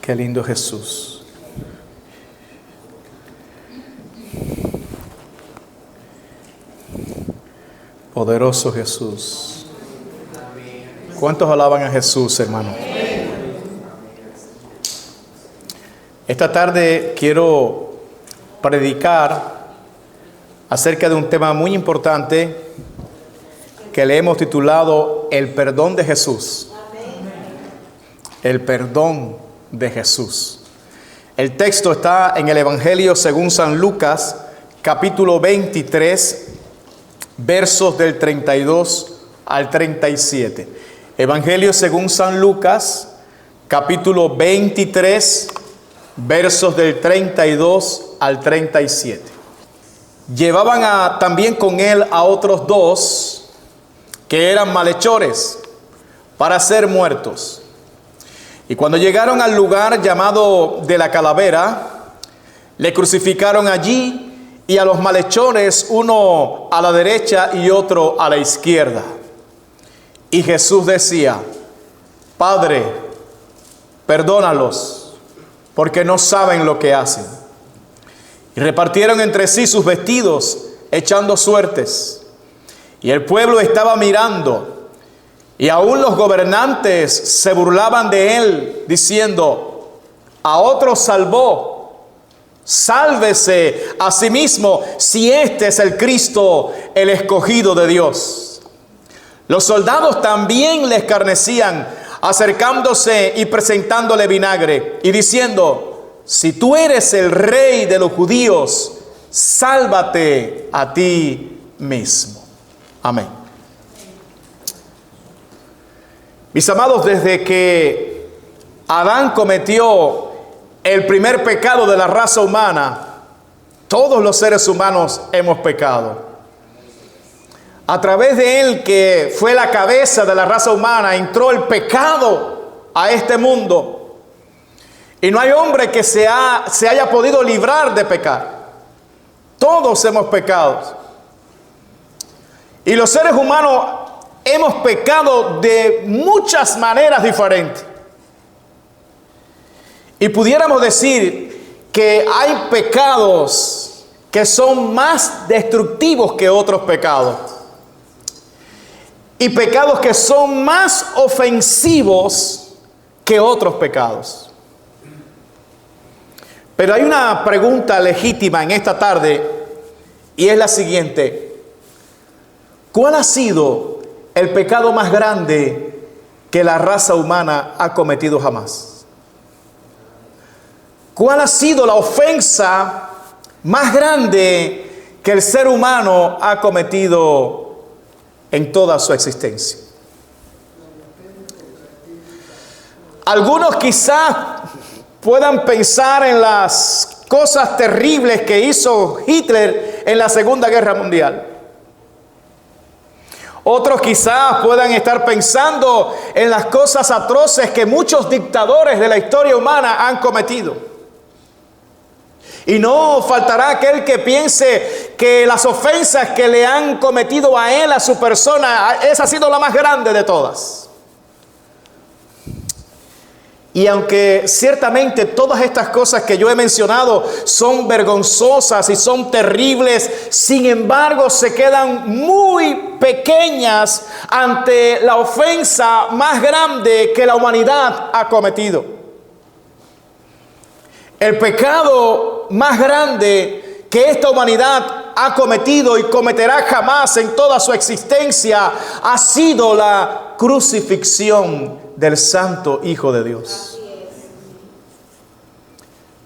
Qué lindo Jesús. Poderoso Jesús. ¿Cuántos alaban a Jesús, hermano? Esta tarde quiero predicar acerca de un tema muy importante que le hemos titulado El perdón de Jesús. El perdón de Jesús. El texto está en el Evangelio según San Lucas, capítulo 23, versos del 32 al 37. Evangelio según San Lucas, capítulo 23, versos del 32 al 37. Llevaban también con él a otros dos que eran malhechores para ser muertos. Y cuando llegaron al lugar llamado de la Calavera, le crucificaron allí y a los malhechores, uno a la derecha y otro a la izquierda. Y Jesús decía: Padre, perdónalos, porque no saben lo que hacen. Y repartieron entre sí sus vestidos, echando suertes. Y el pueblo estaba mirando. Y aún los gobernantes se burlaban de él, diciendo: a otro salvó, sálvese a sí mismo, si este es el Cristo, el escogido de Dios. Los soldados también le escarnecían, acercándose y presentándole vinagre, y diciendo: si tú eres el rey de los judíos, sálvate a ti mismo. Amén. Mis amados, desde que Adán cometió el primer pecado de la raza humana, todos los seres humanos hemos pecado. A través de él, que fue la cabeza de la raza humana, entró el pecado a este mundo. Y no hay hombre que se haya podido librar de pecar. Todos hemos pecado. Y los seres humanos hemos pecado de muchas maneras diferentes. Y pudiéramos decir que hay pecados que son más destructivos que otros pecados. Y pecados que son más ofensivos que otros pecados. Pero hay una pregunta legítima en esta tarde, y es la siguiente: ¿cuál ha sido el pecado más grande que la raza humana ha cometido jamás? ¿Cuál ha sido la ofensa más grande que el ser humano ha cometido en toda su existencia? Algunos quizás puedan pensar en las cosas terribles que hizo Hitler en la Segunda Guerra Mundial. Otros quizás puedan estar pensando en las cosas atroces que muchos dictadores de la historia humana han cometido. Y no faltará aquel que piense que las ofensas que le han cometido a él, a su persona, esa ha sido la más grande de todas. Y aunque ciertamente todas estas cosas que yo he mencionado son vergonzosas y son terribles, sin embargo se quedan muy pequeñas ante la ofensa más grande que la humanidad ha cometido. El pecado más grande que esta humanidad ha cometido y cometerá jamás en toda su existencia ha sido la crucifixión del Santo Hijo de Dios.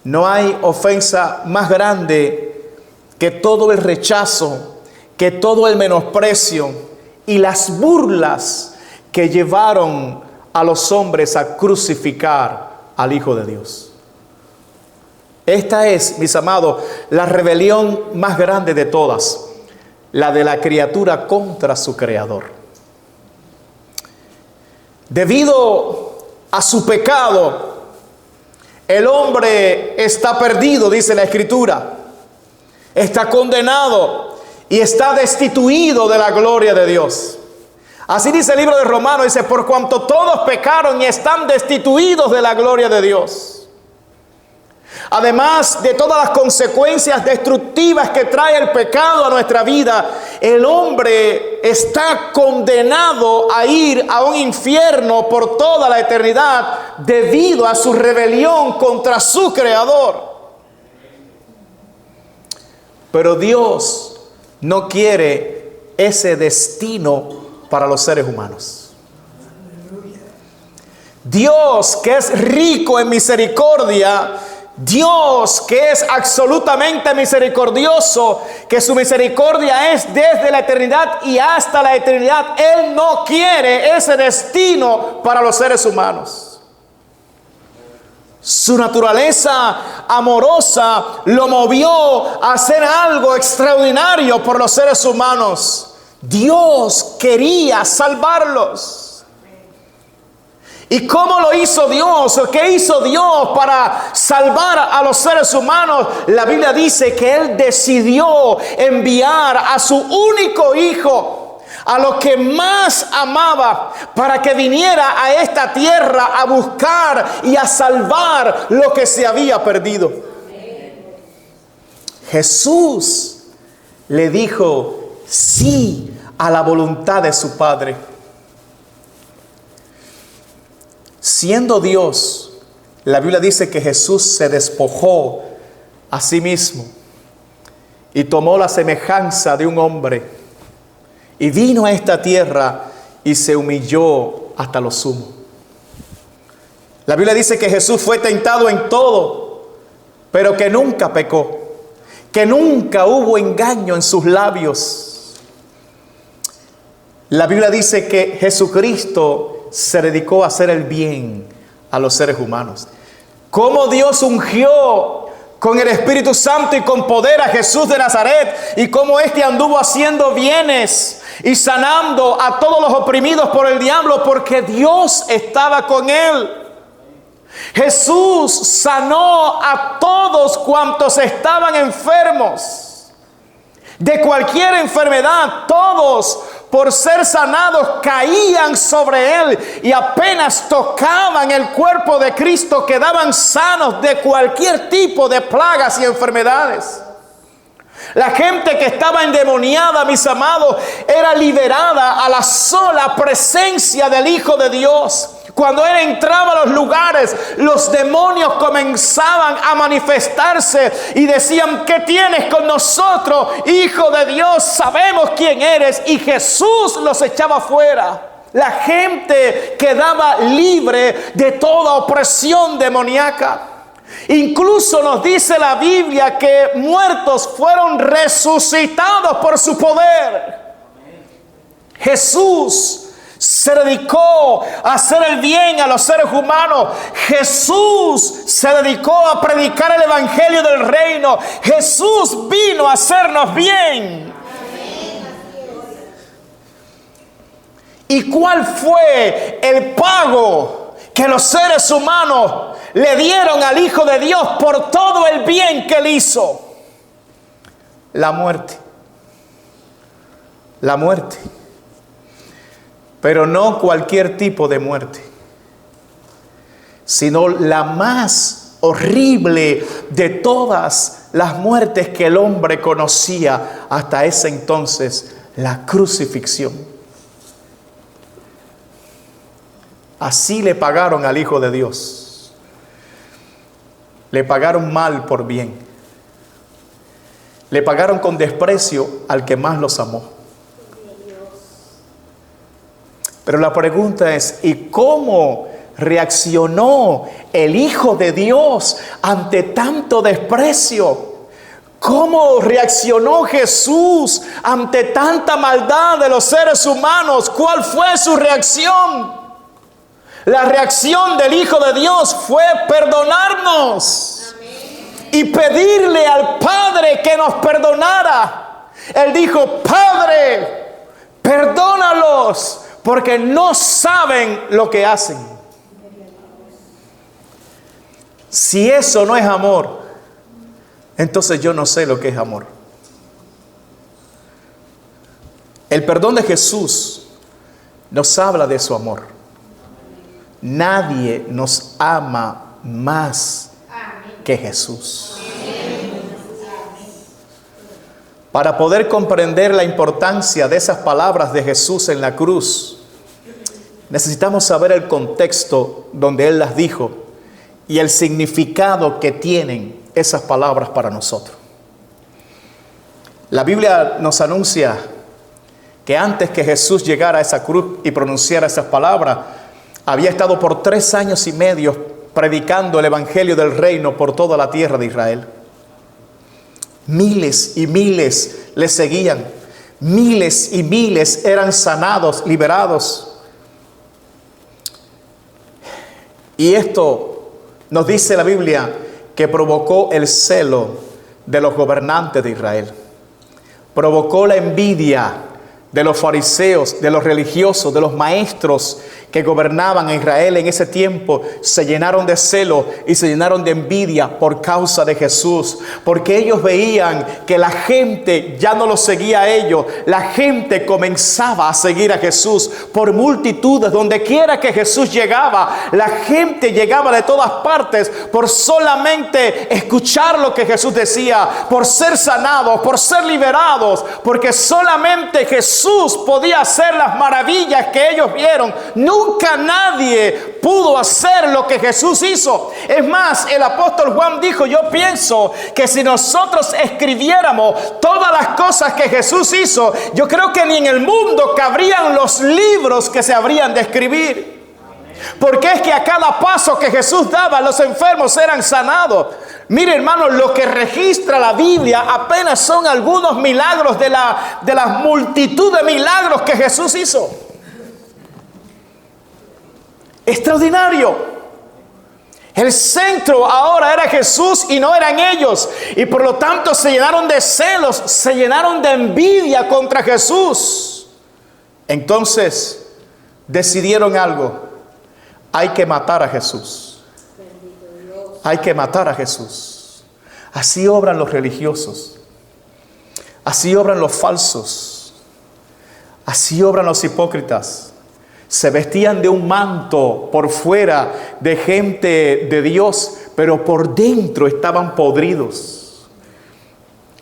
No hay ofensa más grande que todo el rechazo, que todo el menosprecio y las burlas que llevaron a los hombres a crucificar al Hijo de Dios. Esta es, mis amados, la rebelión más grande de todas, la de la criatura contra su Creador. Debido a su pecado, el hombre está perdido, dice la Escritura. Está condenado y está destituido de la gloria de Dios. Así dice el libro de Romanos, dice: por cuanto todos pecaron y están destituidos de la gloria de Dios. Además de todas las consecuencias destructivas que trae el pecado a nuestra vida, el hombre está condenado a ir a un infierno por toda la eternidad debido a su rebelión contra su Creador. Pero Dios no quiere ese destino para los seres humanos. Dios, que es rico en misericordia, Dios que es absolutamente misericordioso, que su misericordia es desde la eternidad y hasta la eternidad, Él no quiere ese destino para los seres humanos. Su naturaleza amorosa lo movió a hacer algo extraordinario por los seres humanos. Dios quería salvarlos. ¿Y cómo lo hizo Dios? ¿Qué hizo Dios para salvar a los seres humanos? La Biblia dice que Él decidió enviar a su único hijo, a lo que más amaba, para que viniera a esta tierra a buscar y a salvar lo que se había perdido. Jesús le dijo sí a la voluntad de su Padre. Siendo Dios, la Biblia dice que Jesús se despojó a sí mismo y tomó la semejanza de un hombre y vino a esta tierra y se humilló hasta lo sumo. La Biblia dice que Jesús fue tentado en todo, pero que nunca pecó, que nunca hubo engaño en sus labios. La Biblia dice que Jesucristo se dedicó a hacer el bien a los seres humanos. Cómo Dios ungió con el Espíritu Santo y con poder a Jesús de Nazaret, y cómo éste anduvo haciendo bienes y sanando a todos los oprimidos por el diablo, porque Dios estaba con él. Jesús sanó a todos cuantos estaban enfermos de cualquier enfermedad. Todos, por ser sanados, caían sobre él y apenas tocaban el cuerpo de Cristo, quedaban sanos de cualquier tipo de plagas y enfermedades. La gente que estaba endemoniada, mis amados, era liberada a la sola presencia del Hijo de Dios. Cuando Él entraba a los lugares, los demonios comenzaban a manifestarse y decían: ¿qué tienes con nosotros, Hijo de Dios? Sabemos quién eres. Y Jesús los echaba fuera. La gente quedaba libre de toda opresión demoníaca. Incluso nos dice la Biblia que muertos fueron resucitados por su poder. Jesús se dedicó a hacer el bien a los seres humanos. Jesús se dedicó a predicar el evangelio del reino. Jesús vino a hacernos bien. ¿Y cuál fue el pago que los seres humanos le dieron al Hijo de Dios por todo el bien que Él hizo? La muerte. La muerte. Pero no cualquier tipo de muerte, sino la más horrible de todas las muertes que el hombre conocía hasta ese entonces: la crucifixión. Así le pagaron al Hijo de Dios. Le pagaron mal por bien. Le pagaron con desprecio al que más los amó. Pero la pregunta es: ¿y cómo reaccionó el Hijo de Dios ante tanto desprecio? ¿Cómo reaccionó Jesús ante tanta maldad de los seres humanos? ¿Cuál fue su reacción? La reacción del Hijo de Dios fue perdonarnos y pedirle al Padre que nos perdonara. Él dijo: Padre, perdónalos, porque no saben lo que hacen. Si eso no es amor, entonces yo no sé lo que es amor. El perdón de Jesús nos habla de su amor. Nadie nos ama más que Jesús. Para poder comprender la importancia de esas palabras de Jesús en la cruz, necesitamos saber el contexto donde Él las dijo y el significado que tienen esas palabras para nosotros. La Biblia nos anuncia que antes que Jesús llegara a esa cruz y pronunciara esas palabras, había estado por 3 años y medio predicando el evangelio del reino por toda la tierra de Israel. Miles y miles le seguían. Miles y miles eran sanados, liberados. Y esto nos dice la Biblia que provocó el celo de los gobernantes de Israel. Provocó la envidia de los fariseos, de los religiosos, de los maestros que gobernaban a Israel en ese tiempo. Se llenaron de celo y se llenaron de envidia por causa de Jesús, porque ellos veían que la gente ya no lo seguía a ellos. La gente comenzaba a seguir a Jesús por multitudes. Donde quiera que Jesús llegaba, la gente llegaba de todas partes por solamente escuchar lo que Jesús decía, por ser sanados, por ser liberados, porque solamente Jesús podía hacer las maravillas que ellos vieron. Nunca nadie pudo hacer lo que Jesús hizo. Es más, el apóstol Juan dijo: yo pienso que si nosotros escribiéramos todas las cosas que Jesús hizo, yo creo que ni en el mundo cabrían los libros que se habrían de escribir. Porque es que a cada paso que Jesús daba, los enfermos eran sanados. Mire, hermano, lo que registra la Biblia apenas son algunos milagros de la multitud de milagros que Jesús hizo. Extraordinario. El centro ahora era Jesús y no eran ellos. Y por lo tanto se llenaron de celos, se llenaron de envidia contra Jesús. Entonces decidieron algo: hay que matar a Jesús. Hay que matar a Jesús. Así obran los religiosos. Así obran los falsos. Así obran los hipócritas. Se vestían de un manto por fuera de gente de Dios, pero por dentro estaban podridos.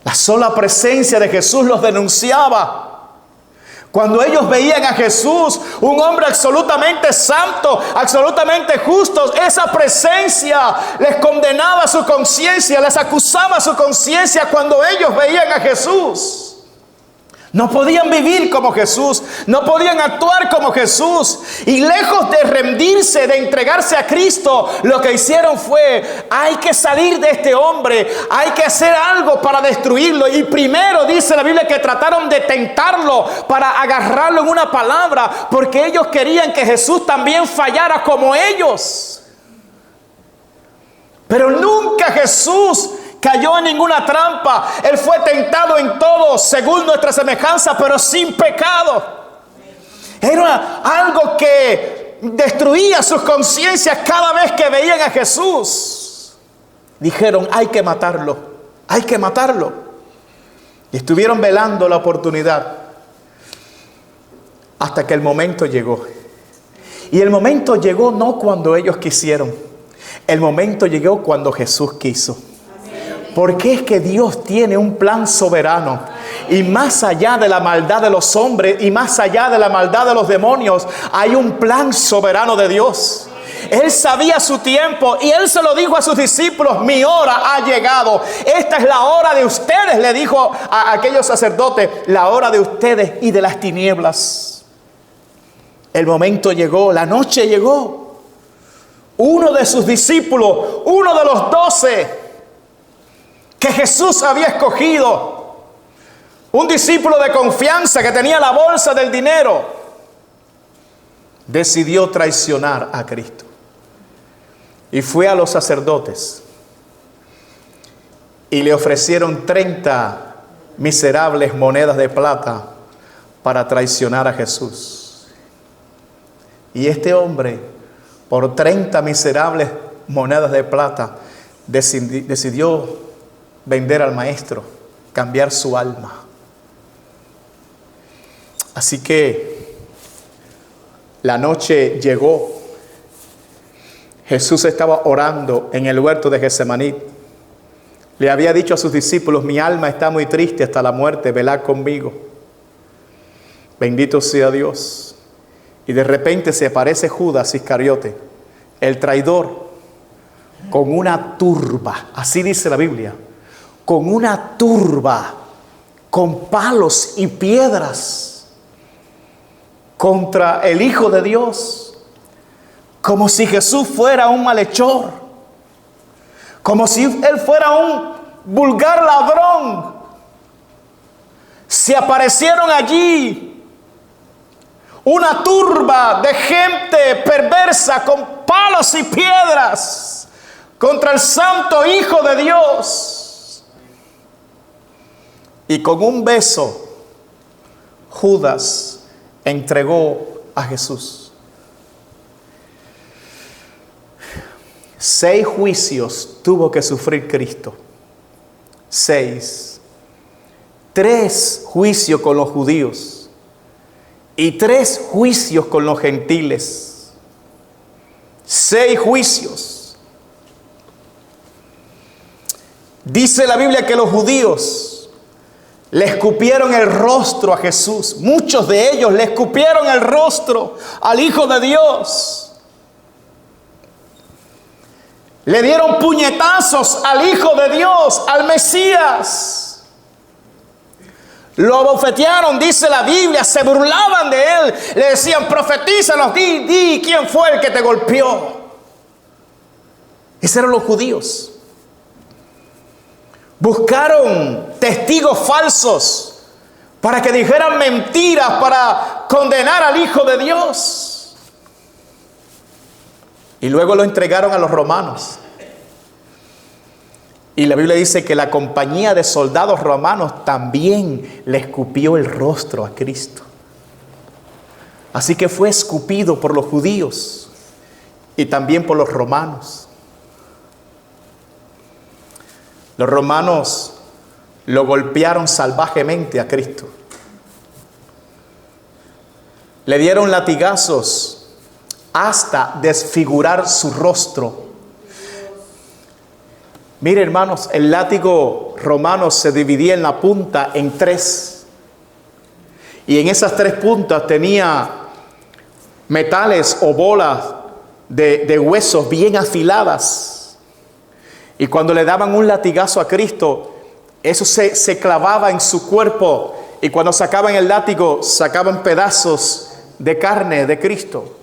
La sola presencia de Jesús los denunciaba. Cuando ellos veían a Jesús, un hombre absolutamente santo, absolutamente justo, esa presencia les condenaba su conciencia, les acusaba su conciencia cuando ellos veían a Jesús. No podían vivir como Jesús, no podían actuar como Jesús. Y lejos de rendirse, de entregarse a Cristo, lo que hicieron fue: hay que salir de este hombre, hay que hacer algo para destruirlo. Y primero dice la Biblia que trataron de tentarlo para agarrarlo en una palabra, porque ellos querían que Jesús también fallara como ellos. Pero nunca Jesús cayó en ninguna trampa. Él fue tentado en todo según nuestra semejanza, pero sin pecado. Era algo que destruía sus conciencias cada vez que veían a Jesús. Dijeron: hay que matarlo, hay que matarlo. Y estuvieron velando la oportunidad hasta que el momento llegó. Y el momento llegó no cuando ellos quisieron. El momento llegó cuando Jesús quiso. Porque es que Dios tiene un plan soberano. Y más allá de la maldad de los hombres y más allá de la maldad de los demonios, hay un plan soberano de Dios. Él sabía su tiempo y Él se lo dijo a sus discípulos: mi hora ha llegado. Esta es la hora de ustedes, le dijo a aquellos sacerdotes, la hora de ustedes y de las tinieblas. El momento llegó, la noche llegó. Uno de sus discípulos, uno de los 12 que Jesús había escogido, un discípulo de confianza que tenía la bolsa del dinero, decidió traicionar a Cristo. Y fue a los sacerdotes y le ofrecieron 30 miserables monedas de plata para traicionar a Jesús. Y este hombre, por 30 miserables monedas de plata, decidió vender al maestro, cambiar su alma. Así que la noche llegó. Jesús estaba orando en el huerto de Getsemaní. Le había dicho a sus discípulos: mi alma está muy triste hasta la muerte, velad conmigo. Bendito sea Dios. Y de repente se aparece Judas Iscariote, el traidor, con una turba, así dice la Biblia, con una turba, con palos y piedras, contra el Hijo de Dios, como si Jesús fuera un malhechor, como si Él fuera un vulgar ladrón. Se aparecieron allí una turba de gente perversa con palos y piedras contra el santo Hijo de Dios. Y con un beso, Judas entregó a Jesús. 6 juicios tuvo que sufrir Cristo. 6. 3 juicios con los judíos y 3 juicios con los gentiles. 6 juicios. Dice la Biblia que los judíos le escupieron el rostro a Jesús. Muchos de ellos le escupieron el rostro al Hijo de Dios. Le dieron puñetazos al Hijo de Dios, al Mesías. Lo abofetearon, dice la Biblia, se burlaban de él. Le decían: profetízanos, di quién fue el que te golpeó. Esos eran los judíos. Buscaron testigos falsos para que dijeran mentiras, para condenar al Hijo de Dios. Y luego lo entregaron a los romanos. Y la Biblia dice que la compañía de soldados romanos también le escupió el rostro a Cristo. Así que fue escupido por los judíos y también por los romanos. Los romanos lo golpearon salvajemente a Cristo. Le dieron latigazos hasta desfigurar su rostro. Mire, hermanos, el látigo romano se dividía en la punta en 3. Y en esas 3 puntas tenía metales o bolas de huesos bien afiladas. Y cuando le daban un latigazo a Cristo, eso se clavaba en su cuerpo. Y cuando sacaban el látigo, sacaban pedazos de carne de Cristo.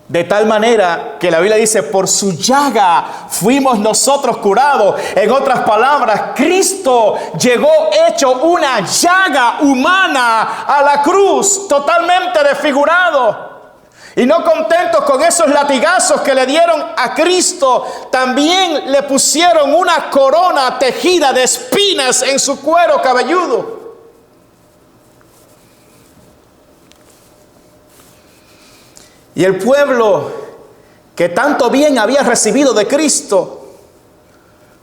De tal manera que la Biblia dice: por su llaga fuimos nosotros curados. En otras palabras, Cristo llegó hecho una llaga humana a la cruz, totalmente desfigurado. Y no contentos con esos latigazos que le dieron a Cristo, también le pusieron una corona tejida de espinas en su cuero cabelludo. Y el pueblo que tanto bien había recibido de Cristo,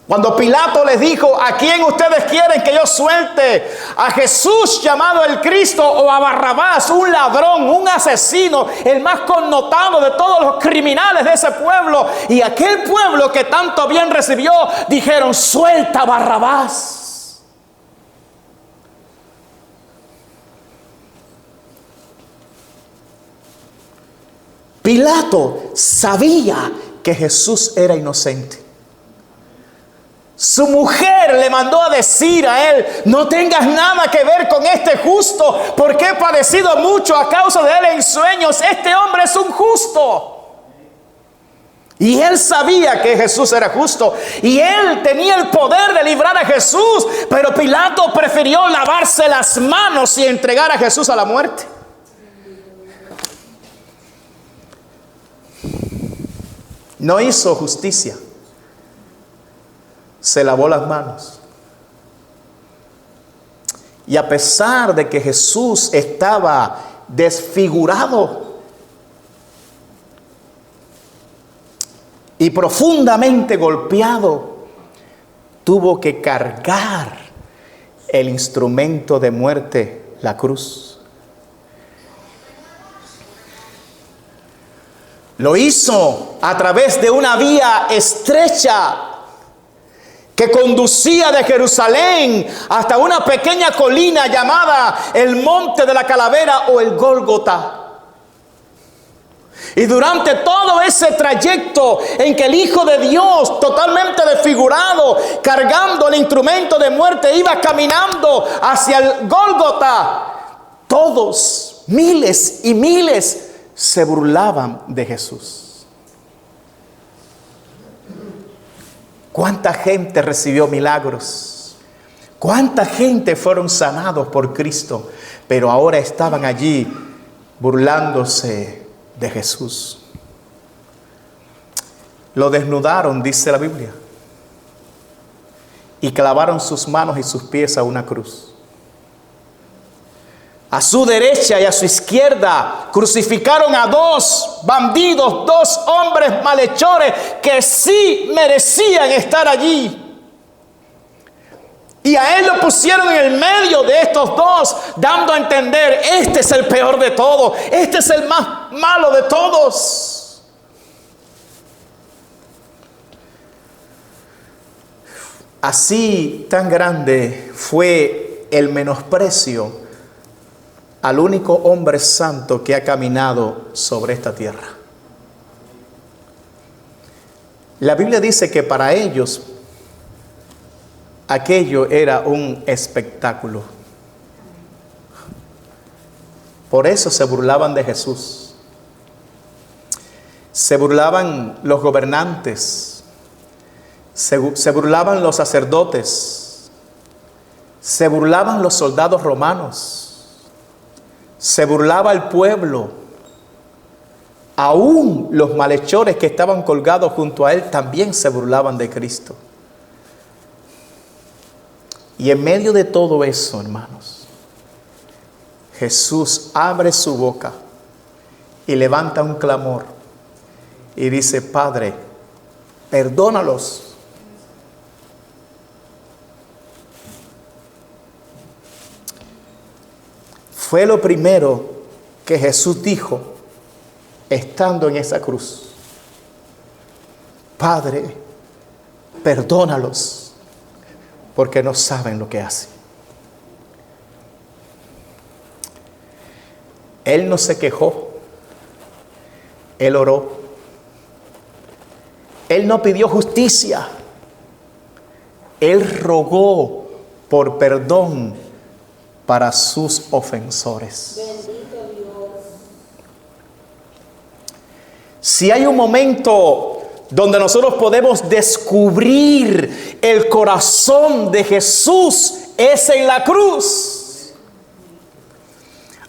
cuando Pilato les dijo: ¿a quién ustedes quieren que yo suelte? ¿A Jesús llamado el Cristo o a Barrabás, un ladrón, un asesino, el más connotado de todos los criminales de ese pueblo? Y aquel pueblo que tanto bien recibió dijeron: suelta a Barrabás. Pilato sabía que Jesús era inocente. Su mujer le mandó a decir a él: no tengas nada que ver con este justo, porque he padecido mucho a causa de él en sueños. Este hombre es un justo. Y él sabía que Jesús era justo, y él tenía el poder de librar a Jesús, pero Pilato prefirió lavarse las manos y entregar a Jesús a la muerte. No hizo justicia. Se lavó las manos. Y a pesar de que Jesús estaba desfigurado y profundamente golpeado, tuvo que cargar el instrumento de muerte, la cruz. Lo hizo a través de una vía estrecha que conducía de Jerusalén hasta una pequeña colina llamada el Monte de la Calavera o el Gólgota. Y durante todo ese trayecto en que el Hijo de Dios, totalmente desfigurado, cargando el instrumento de muerte, iba caminando hacia el Gólgota, todos, miles y miles, se burlaban de Jesús. ¿Cuánta gente recibió milagros? ¿Cuánta gente fueron sanados por Cristo? Pero ahora estaban allí burlándose de Jesús. Lo desnudaron, dice la Biblia, y clavaron sus manos y sus pies a una cruz. A su derecha y a su izquierda crucificaron a dos bandidos, dos hombres malhechores que sí merecían estar allí. Y a él lo pusieron en el medio de estos dos, dando a entender, este es el peor de todos, este es el más malo de todos. Así tan grande fue el menosprecio al único hombre santo que ha caminado sobre esta tierra. La Biblia dice que para ellos aquello era un espectáculo. Por eso se burlaban de Jesús. Se burlaban los gobernantes, se burlaban los sacerdotes, se burlaban los soldados romanos, se burlaba el pueblo. Aún los malhechores que estaban colgados junto a él también se burlaban de Cristo. Y en medio de todo eso, hermanos, Jesús abre su boca y levanta un clamor y dice: Padre, perdónalos. Fue lo primero que Jesús dijo estando en esa cruz. Padre, perdónalos, porque no saben lo que hacen. Él no se quejó, él oró. Él no pidió justicia, él rogó por perdón para sus ofensores. Bendito Dios. Si hay un momento donde nosotros podemos descubrir el corazón de Jesús, es en la cruz.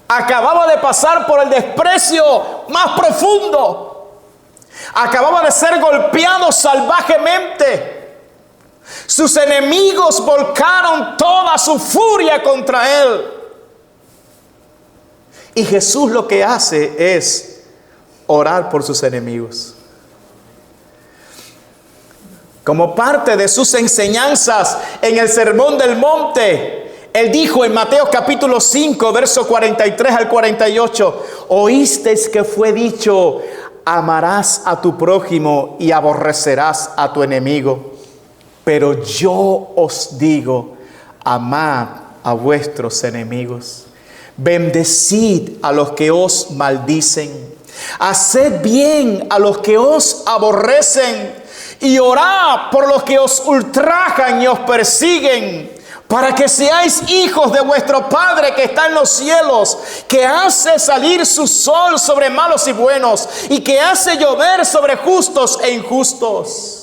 Acababa de pasar por el desprecio más profundo. Acababa de ser golpeado salvajemente. Sus enemigos volcaron toda su furia contra él. Y Jesús lo que hace es orar por sus enemigos. Como parte de sus enseñanzas en el Sermón del Monte, él dijo en Mateo capítulo 5, verso 43 al 48, oísteis que fue dicho, amarás a tu prójimo y aborrecerás a tu enemigo. Pero yo os digo, amad a vuestros enemigos, bendecid a los que os maldicen, haced bien a los que os aborrecen, y orad por los que os ultrajan y os persiguen, para que seáis hijos de vuestro Padre que está en los cielos, que hace salir su sol sobre malos y buenos, y que hace llover sobre justos e injustos.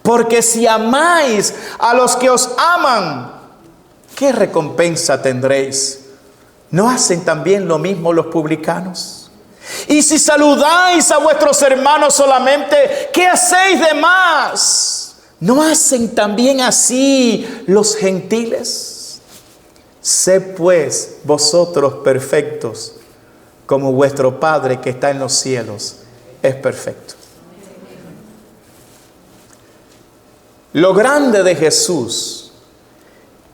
Porque si amáis a los que os aman, ¿qué recompensa tendréis? ¿No hacen también lo mismo los publicanos? Y si saludáis a vuestros hermanos solamente, ¿qué hacéis de más? ¿No hacen también así los gentiles? Sed pues vosotros perfectos, como vuestro Padre que está en los cielos es perfecto. Lo grande de Jesús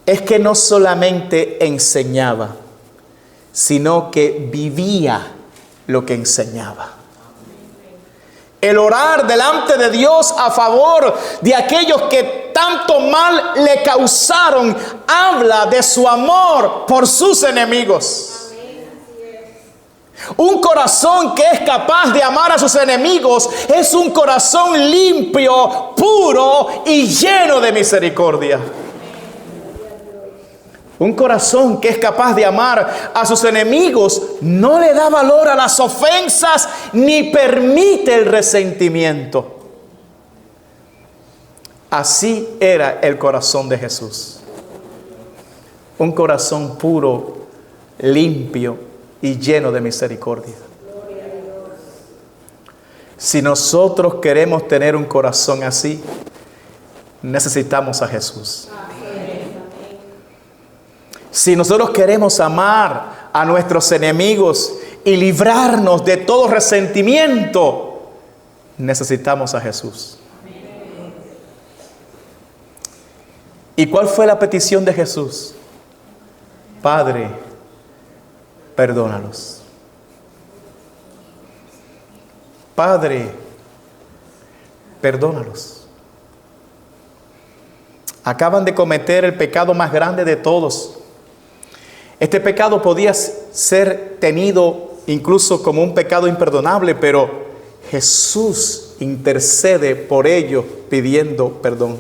es que no solamente enseñaba, sino que vivía lo que enseñaba. El orar delante de Dios a favor de aquellos que tanto mal le causaron, habla de su amor por sus enemigos. Un corazón que es capaz de amar a sus enemigos es un corazón limpio, puro y lleno de misericordia. Un corazón que es capaz de amar a sus enemigos no le da valor a las ofensas ni permite el resentimiento. Así era el corazón de Jesús. Un corazón puro, limpio y lleno de misericordia. Si nosotros queremos tener un corazón así, necesitamos a Jesús. Si nosotros queremos amar a nuestros enemigos y librarnos de todo resentimiento, necesitamos a Jesús. ¿Y cuál fue la petición de Jesús? Padre, perdónalos. Padre, perdónalos. Acaban de cometer el pecado más grande de todos. Este pecado podía ser tenido incluso como un pecado imperdonable, pero Jesús intercede por ellos pidiendo perdón.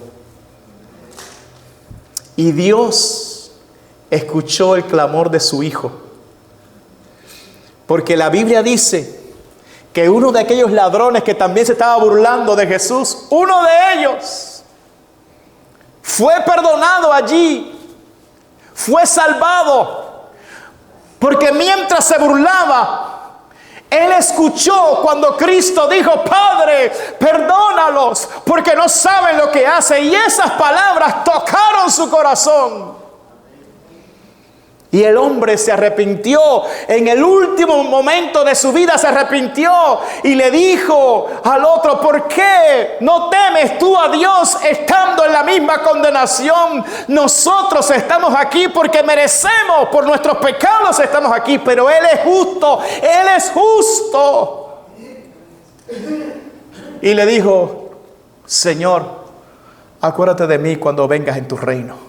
Y Dios escuchó el clamor de su Hijo. Porque la Biblia dice que uno de aquellos ladrones que también se estaba burlando de Jesús, uno de ellos, fue perdonado allí, fue salvado. Porque mientras se burlaba, él escuchó cuando Cristo dijo: Padre, perdónalos, porque no saben lo que hacen. Y esas palabras tocaron su corazón. Y el hombre se arrepintió. En el último momento de su vida se arrepintió y le dijo al otro: ¿por qué no temes tú a Dios estando en la misma condenación? Nosotros estamos aquí porque merecemos, por nuestros pecados estamos aquí, pero Él es justo, Él es justo. Y le dijo: Señor, acuérdate de mí cuando vengas en tu reino.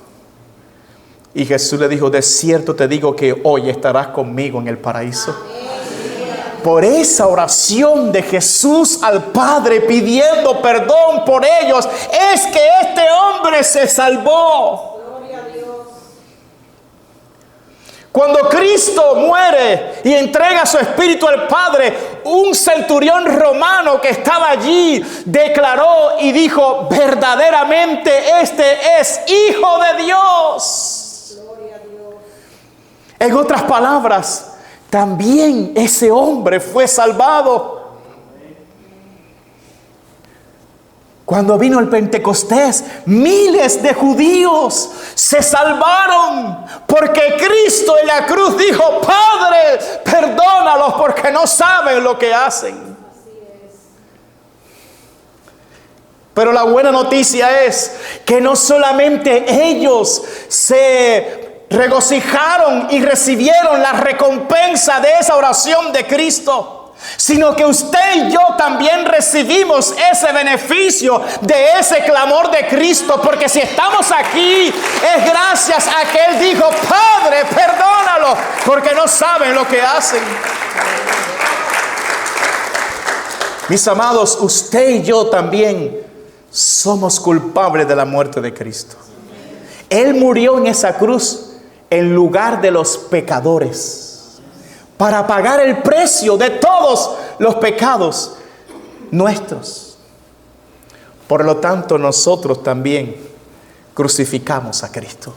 Y Jesús le dijo: de cierto te digo que hoy estarás conmigo en el paraíso. Por esa oración de Jesús al Padre pidiendo perdón por ellos, es que este hombre se salvó. Gloria a Dios. Cuando Cristo muere y entrega su espíritu al Padre, un centurión romano que estaba allí declaró y dijo: verdaderamente este es Hijo de Dios. En otras palabras, también ese hombre fue salvado. Cuando vino el Pentecostés, miles de judíos se salvaron porque Cristo en la cruz dijo: Padre, perdónalos porque no saben lo que hacen. Pero la buena noticia es que no solamente ellos se regocijaron y recibieron la recompensa de esa oración de Cristo, sino que usted y yo también recibimos ese beneficio de ese clamor de Cristo, porque si estamos aquí es gracias a que Él dijo: Padre, perdónalo, porque no saben lo que hacen. Mis amados, usted y yo también somos culpables de la muerte de Cristo. Él murió en esa cruz en lugar de los pecadores, para pagar el precio de todos los pecados nuestros. Por lo tanto, nosotros también crucificamos a Cristo,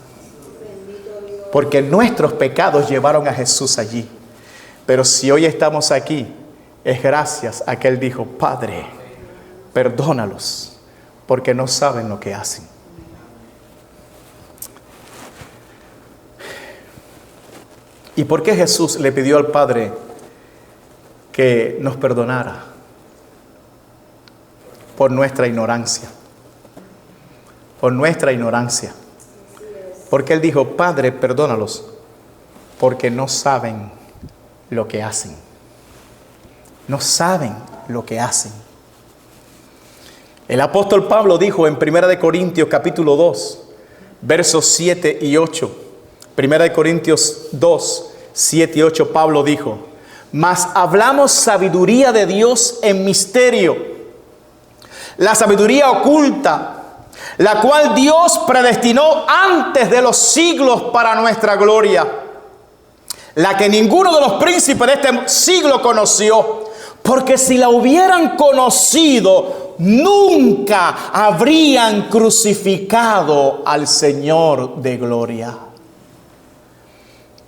porque nuestros pecados llevaron a Jesús allí. Pero si hoy estamos aquí, es gracias a que Él dijo: Padre, perdónalos, porque no saben lo que hacen. ¿Y por qué Jesús le pidió al Padre que nos perdonara? Por nuestra ignorancia. Por nuestra ignorancia. Porque Él dijo: Padre, perdónalos, porque no saben lo que hacen. No saben lo que hacen. El apóstol Pablo dijo en 1 Corintios capítulo 2, versos 7 y 8. 1 Corintios 2, 7 y 8, Pablo dijo: mas hablamos sabiduría de Dios en misterio, la sabiduría oculta, la cual Dios predestinó antes de los siglos para nuestra gloria, la que ninguno de los príncipes de este siglo conoció, porque si la hubieran conocido, nunca habrían crucificado al Señor de gloria.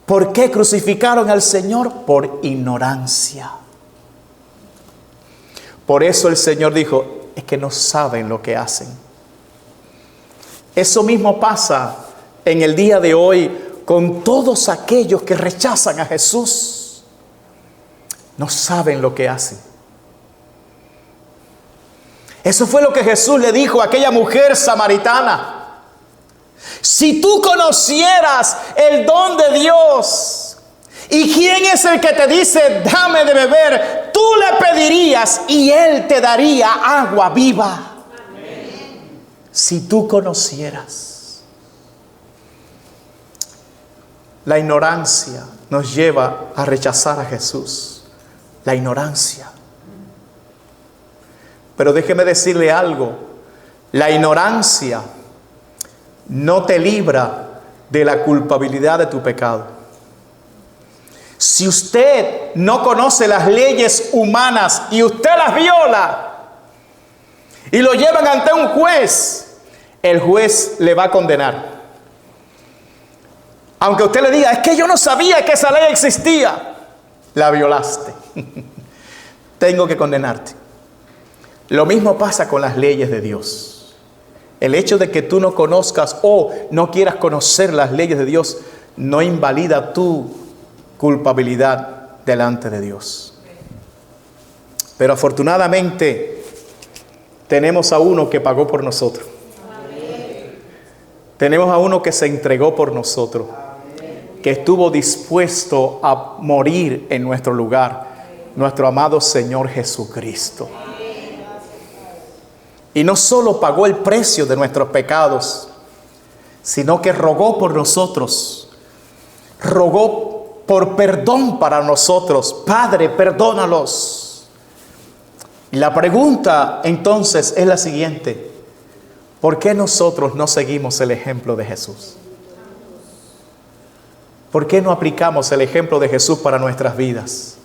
¿Por qué crucificaron al Señor? Por ignorancia. Por eso el Señor dijo: es que no saben lo que hacen. Eso mismo pasa en el día de hoy con todos aquellos que rechazan a Jesús. No saben lo que hacen. Eso fue lo que Jesús le dijo a aquella mujer samaritana. Si tú conocieras el don de Dios y quién es el que te dice dame de beber, tú le pedirías y Él te daría agua viva. Amén. Si tú conocieras. La ignorancia nos lleva a rechazar a Jesús. La ignorancia. Pero déjeme decirle algo. La ignorancia no te libra de la culpabilidad de tu pecado. Si usted no conoce las leyes humanas y usted las viola y lo llevan ante un juez, el juez le va a condenar. Aunque usted le diga: es que yo no sabía que esa ley existía. La violaste. Tengo que condenarte. Lo mismo pasa con las leyes de Dios. El hecho de que tú no conozcas o no quieras conocer las leyes de Dios no invalida tu culpabilidad delante de Dios. Pero afortunadamente tenemos a uno que pagó por nosotros. Tenemos a uno que se entregó por nosotros, que estuvo dispuesto a morir en nuestro lugar, nuestro amado Señor Jesucristo. Y no solo pagó el precio de nuestros pecados, sino que rogó por nosotros. Rogó por perdón para nosotros. Padre, perdónalos. Y la pregunta entonces es la siguiente: ¿por qué nosotros no seguimos el ejemplo de Jesús? ¿Por qué no aplicamos el ejemplo de Jesús para nuestras vidas?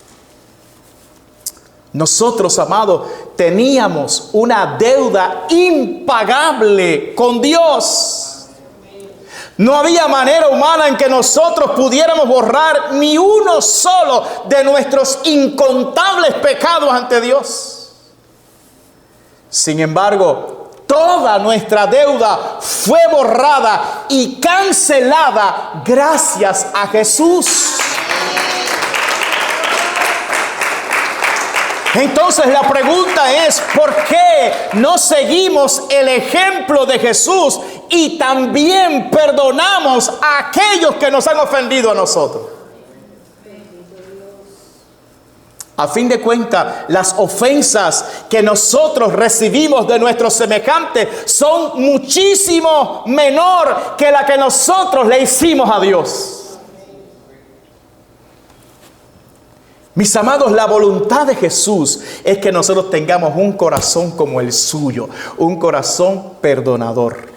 Nosotros, amados, teníamos una deuda impagable con Dios. No había manera humana en que nosotros pudiéramos borrar ni uno solo de nuestros incontables pecados ante Dios. Sin embargo, toda nuestra deuda fue borrada y cancelada gracias a Jesús. Entonces la pregunta es: ¿por qué no seguimos el ejemplo de Jesús y también perdonamos a aquellos que nos han ofendido a nosotros? A fin de cuentas, las ofensas que nosotros recibimos de nuestros semejantes son muchísimo menor que la que nosotros le hicimos a Dios. Mis amados, la voluntad de Jesús es que nosotros tengamos un corazón como el suyo, un corazón perdonador.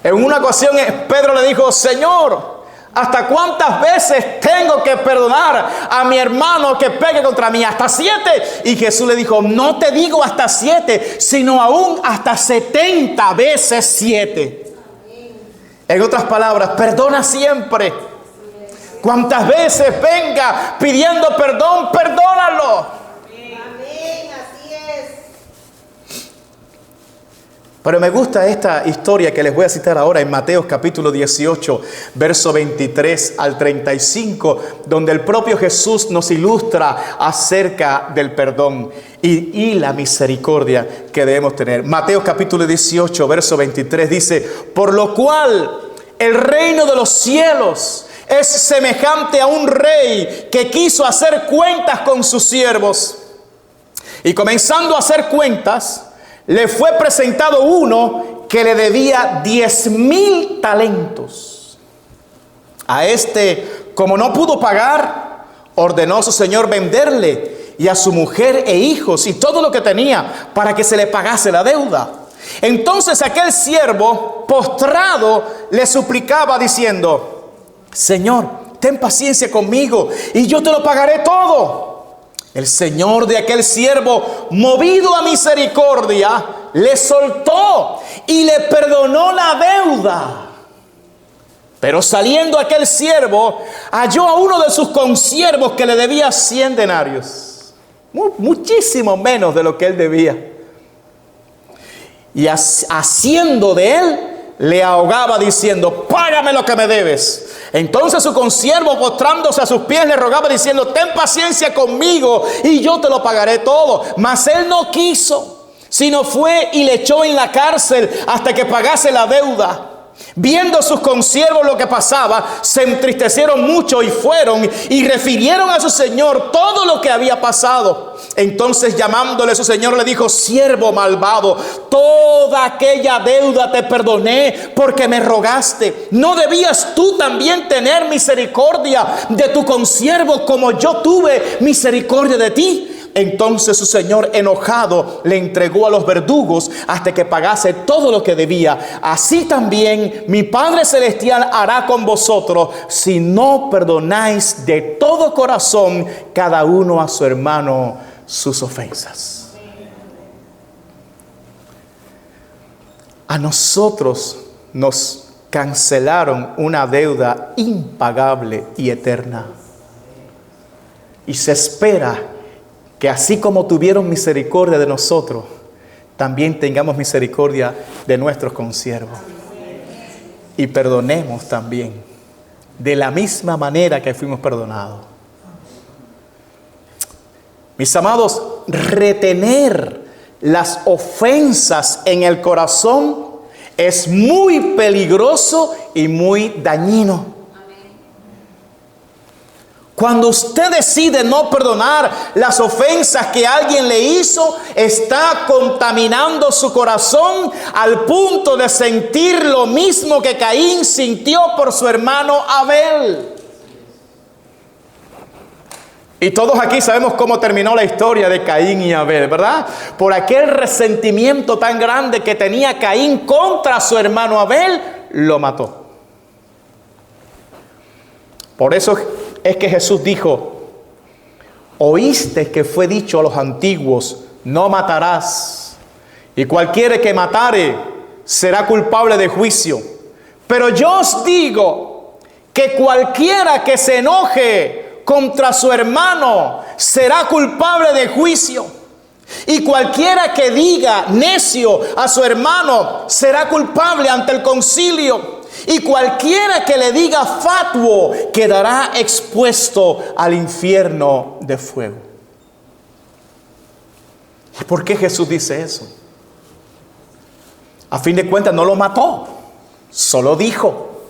En una ocasión Pedro le dijo: Señor, ¿hasta cuántas veces tengo que perdonar a mi hermano que pegue contra mí? ¿Hasta 7? Y Jesús le dijo: no te digo hasta 7, sino aún hasta 70 veces 7. En otras palabras, perdona siempre. Cuantas veces venga pidiendo perdón, perdónalo. Amén, así es. Pero me gusta esta historia que les voy a citar ahora en Mateo capítulo 18, verso 23 al 35, donde el propio Jesús nos ilustra acerca del perdón y la misericordia que debemos tener. Mateo capítulo 18, verso 23 dice: por lo cual el reino de los cielos es semejante a un rey que quiso hacer cuentas con sus siervos. Y comenzando a hacer cuentas, le fue presentado uno que le debía 10,000 talentos. A este, como no pudo pagar, ordenó a su señor venderle y a su mujer e hijos y todo lo que tenía para que se le pagase la deuda. Entonces aquel siervo, postrado, le suplicaba diciendo: Señor, ten paciencia conmigo y yo te lo pagaré todo. El señor de aquel siervo, movido a misericordia, le soltó y le perdonó la deuda. Pero saliendo aquel siervo, halló a uno de sus consiervos que le debía 100 denarios, muchísimo menos de lo que él debía. Y haciendo de él, le ahogaba diciendo: págame lo que me debes. Entonces su consiervo, postrándose a sus pies, le rogaba diciendo: ten paciencia conmigo y yo te lo pagaré todo. Mas él no quiso, sino fue y le echó en la cárcel hasta que pagase la deuda. Viendo sus consiervos lo que pasaba, se entristecieron mucho y fueron y refirieron a su señor todo lo que había pasado. Entonces, llamándole su señor, le dijo: siervo malvado, toda aquella deuda te perdoné porque me rogaste. ¿No debías tú también tener misericordia de tu consiervo como yo tuve misericordia de ti? Entonces su señor, enojado, le entregó a los verdugos hasta que pagase todo lo que debía. Así también mi Padre Celestial hará con vosotros si no perdonáis de todo corazón cada uno a su hermano sus ofensas. A nosotros nos cancelaron una deuda impagable y eterna. Y se espera que así como tuvieron misericordia de nosotros, también tengamos misericordia de nuestros consiervos. Y perdonemos también de la misma manera que fuimos perdonados. Mis amados, retener las ofensas en el corazón es muy peligroso y muy dañino. Cuando usted decide no perdonar las ofensas que alguien le hizo, está contaminando su corazón al punto de sentir lo mismo que Caín sintió por su hermano Abel. Y todos aquí sabemos cómo terminó la historia de Caín y Abel, ¿verdad? Por aquel resentimiento tan grande que tenía Caín contra su hermano Abel, lo mató. Por eso es que Jesús dijo: oíste que fue dicho a los antiguos, no matarás, y cualquiera que matare será culpable de juicio. Pero yo os digo que cualquiera que se enoje contra su hermano será culpable de juicio. Y cualquiera que diga necio a su hermano será culpable ante el concilio. Y cualquiera que le diga fatuo quedará expuesto al infierno de fuego. ¿Y por qué Jesús dice eso? A fin de cuentas no lo mató, solo dijo.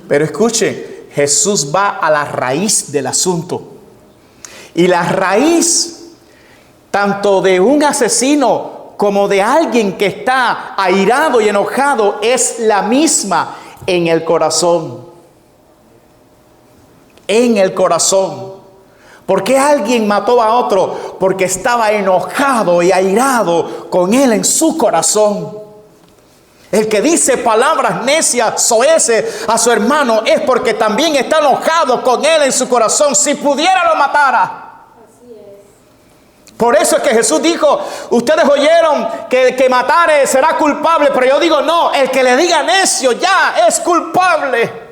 Pero escuchen, Jesús va a la raíz del asunto. Y la raíz tanto de un asesino como de alguien que está airado y enojado es la misma: en el corazón. En el corazón. ¿Por qué alguien mató a otro? Porque estaba enojado y airado con él en su corazón. El que dice palabras necias, soeces a su hermano, es porque también está enojado con él en su corazón. Si pudiera, lo matara. Por eso es que Jesús dijo: ustedes oyeron que el que matare será culpable, pero yo digo no, el que le diga necio ya es culpable.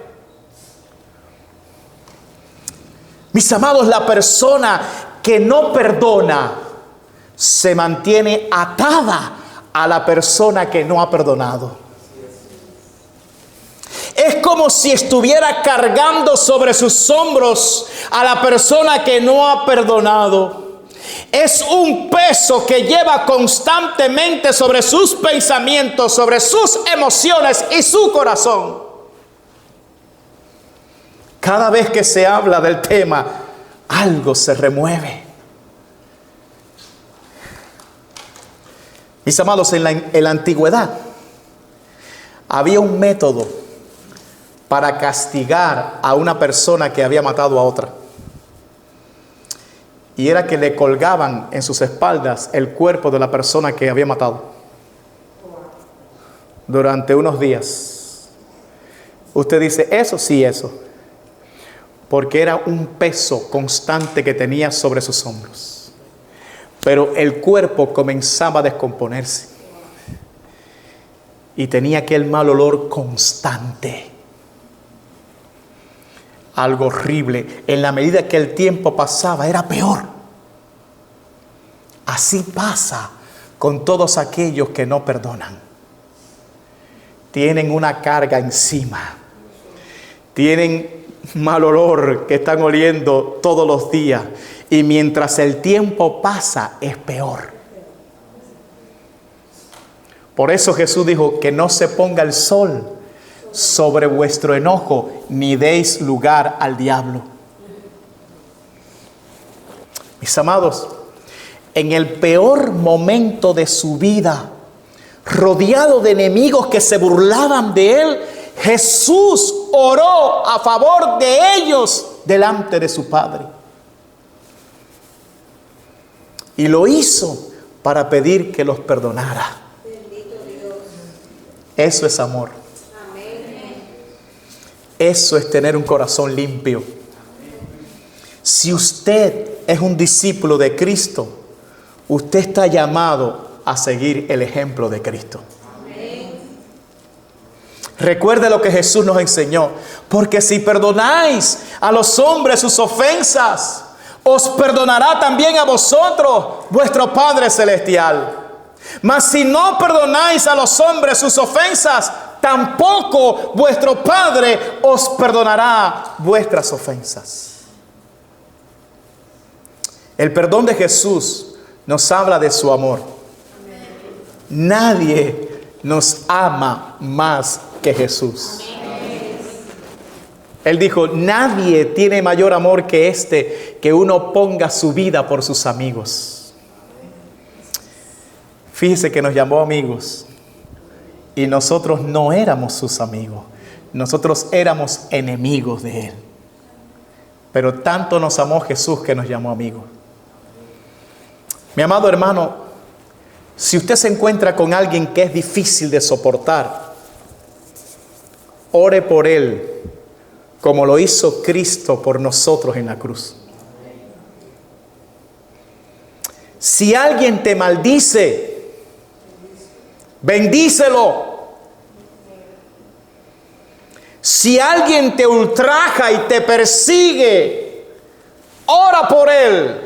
Mis amados, la persona que no perdona se mantiene atada a la persona que no ha perdonado. Es como si estuviera cargando sobre sus hombros a la persona que no ha perdonado. Es un peso que lleva constantemente sobre sus pensamientos, sobre sus emociones y su corazón. Cada vez que se habla del tema, algo se remueve. Mis amados, en la antigüedad había un método para castigar a una persona que había matado a otra. Y era que le colgaban en sus espaldas el cuerpo de la persona que había matado durante unos días. Usted dice, ¿eso? Sí, eso. Porque era un peso constante que tenía sobre sus hombros. Pero el cuerpo comenzaba a descomponerse. Y tenía aquel mal olor constante. Algo horrible. En la medida que el tiempo pasaba, era peor. Así pasa con todos aquellos que no perdonan. Tienen una carga encima. Tienen mal olor que están oliendo todos los días. Y mientras el tiempo pasa, es peor. Por eso Jesús dijo que no se ponga el sol sobre vuestro enojo, ni deis lugar al diablo. Mis amados, en el peor momento de su vida, rodeado de enemigos que se burlaban de él, Jesús oró a favor de ellos delante de su Padre. Y lo hizo para pedir que los perdonara. Eso es amor. Eso es tener un corazón limpio. Si usted es un discípulo de Cristo, usted está llamado a seguir el ejemplo de Cristo. Recuerde lo que Jesús nos enseñó. Porque si perdonáis a los hombres sus ofensas, os perdonará también a vosotros vuestro Padre Celestial. Mas si no perdonáis a los hombres sus ofensas, tampoco vuestro Padre os perdonará vuestras ofensas. El perdón de Jesús nos habla de su amor. Nadie nos ama más que Jesús. Él dijo, nadie tiene mayor amor que este, que uno ponga su vida por sus amigos. Fíjese que nos llamó amigos y nosotros no éramos sus amigos. Nosotros éramos enemigos de Él. Pero tanto nos amó Jesús que nos llamó amigos. Mi amado hermano, si usted se encuentra con alguien que es difícil de soportar, ore por él como lo hizo Cristo por nosotros en la cruz. Si alguien te maldice, bendícelo. Si alguien te ultraja y te persigue, ora por él.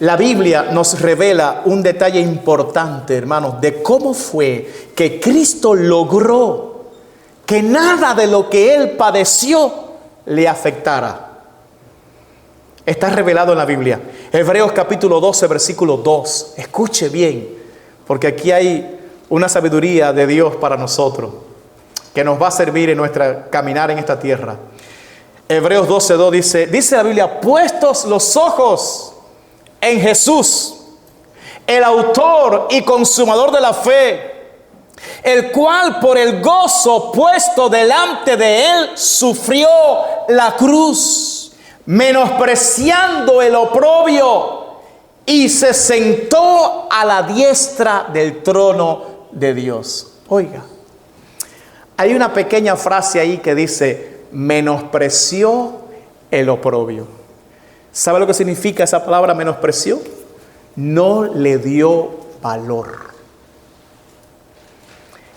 La Biblia nos revela un detalle importante, hermanos, de cómo fue que Cristo logró que nada de lo que Él padeció le afectara. Está revelado en la Biblia. Hebreos capítulo 12, versículo 2. Escuche bien, porque aquí hay una sabiduría de Dios para nosotros que nos va a servir en nuestra caminar en esta tierra. Hebreos 12, 2 dice la Biblia, puestos los ojos en Jesús, el autor y consumador de la fe, el cual por el gozo puesto delante de él sufrió la cruz, menospreciando el oprobio, y se sentó a la diestra del trono de Dios. Oiga, hay una pequeña frase ahí que dice, menospreció el oprobio. ¿Sabe lo que significa esa palabra menospreció? No le dio valor.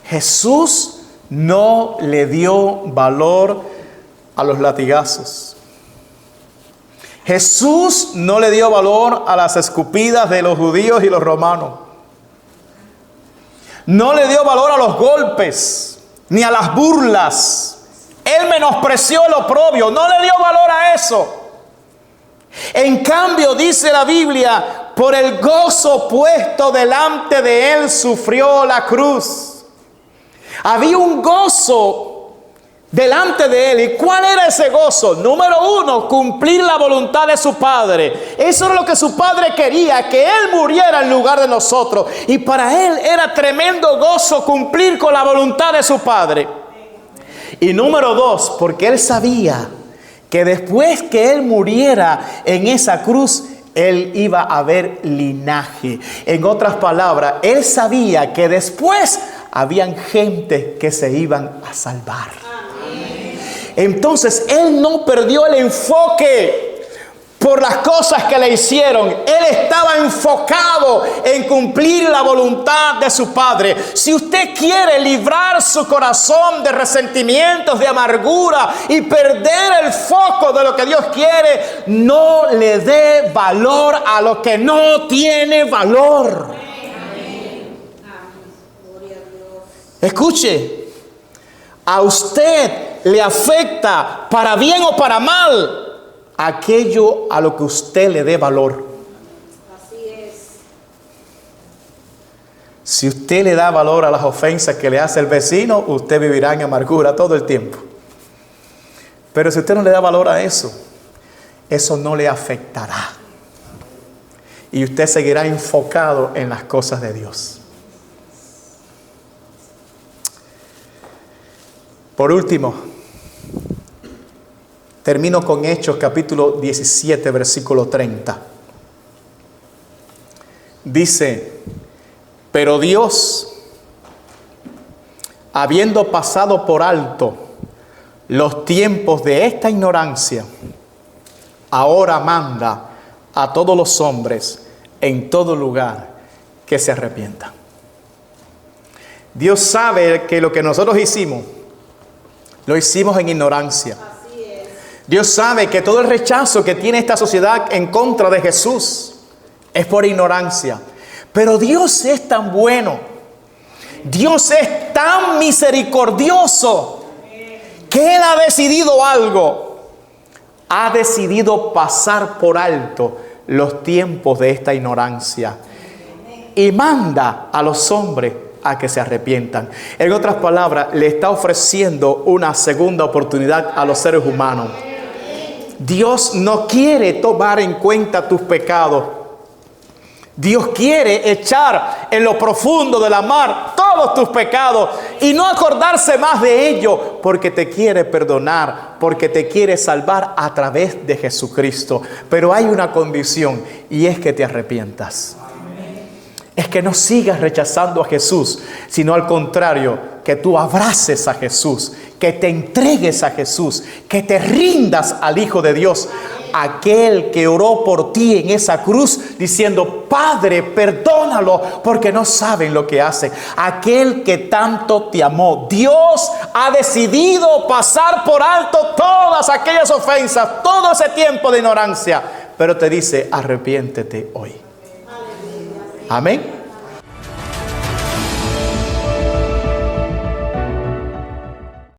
Jesús no le dio valor a los latigazos. Jesús no le dio valor a las escupidas de los judíos y los romanos. No le dio valor a los golpes, ni a las burlas. Él menospreció el oprobio, no le dio valor a eso. En cambio, dice la Biblia, por el gozo puesto delante de él sufrió la cruz. Había un gozo delante de Él. ¿Y cuál era ese gozo? Número uno, cumplir la voluntad de su Padre. Eso era lo que su Padre quería, que Él muriera en lugar de nosotros. Y para Él era tremendo gozo cumplir con la voluntad de su Padre. Y número dos, porque Él sabía que después que Él muriera en esa cruz, Él iba a ver linaje. En otras palabras, Él sabía que después habían gente que se iban a salvar. Entonces Él no perdió el enfoque por las cosas que le hicieron. Él estaba enfocado en cumplir la voluntad de su Padre. Si usted quiere librar su corazón de resentimientos, de amargura y perder el foco de lo que Dios quiere, no le dé valor a lo que no tiene valor. Escuche, a usted le afecta para bien o para mal aquello a lo que usted le dé valor. Así es. Si usted le da valor a las ofensas que le hace el vecino, usted vivirá en amargura todo el tiempo. Pero si usted no le da valor a eso, eso no le afectará. Y usted seguirá enfocado en las cosas de Dios. Por último, termino con Hechos capítulo 17, versículo 30. Dice: pero Dios, habiendo pasado por alto los tiempos de esta ignorancia, ahora manda a todos los hombres en todo lugar que se arrepientan. Dios sabe que lo que nosotros hicimos, lo hicimos en ignorancia. Dios sabe que todo el rechazo que tiene esta sociedad en contra de Jesús es por ignorancia. Pero Dios es tan bueno, Dios es tan misericordioso, que Él ha decidido algo. Ha decidido pasar por alto los tiempos de esta ignorancia y manda a los hombres a que se arrepientan. En otras palabras, le está ofreciendo una segunda oportunidad a los seres humanos. Dios no quiere tomar en cuenta tus pecados. Dios quiere echar en lo profundo de la mar todos tus pecados y no acordarse más de ello, porque te quiere perdonar, porque te quiere salvar a través de Jesucristo. Pero hay una condición, y es que te arrepientas. Es que no sigas rechazando a Jesús, sino al contrario, que tú abraces a Jesús, que te entregues a Jesús, que te rindas al Hijo de Dios, aquel que oró por ti en esa cruz diciendo: Padre, perdónalo porque no saben lo que hacen. Aquel que tanto te amó. Dios ha decidido pasar por alto todas aquellas ofensas, todo ese tiempo de ignorancia, pero te dice: arrepiéntete hoy. Amén.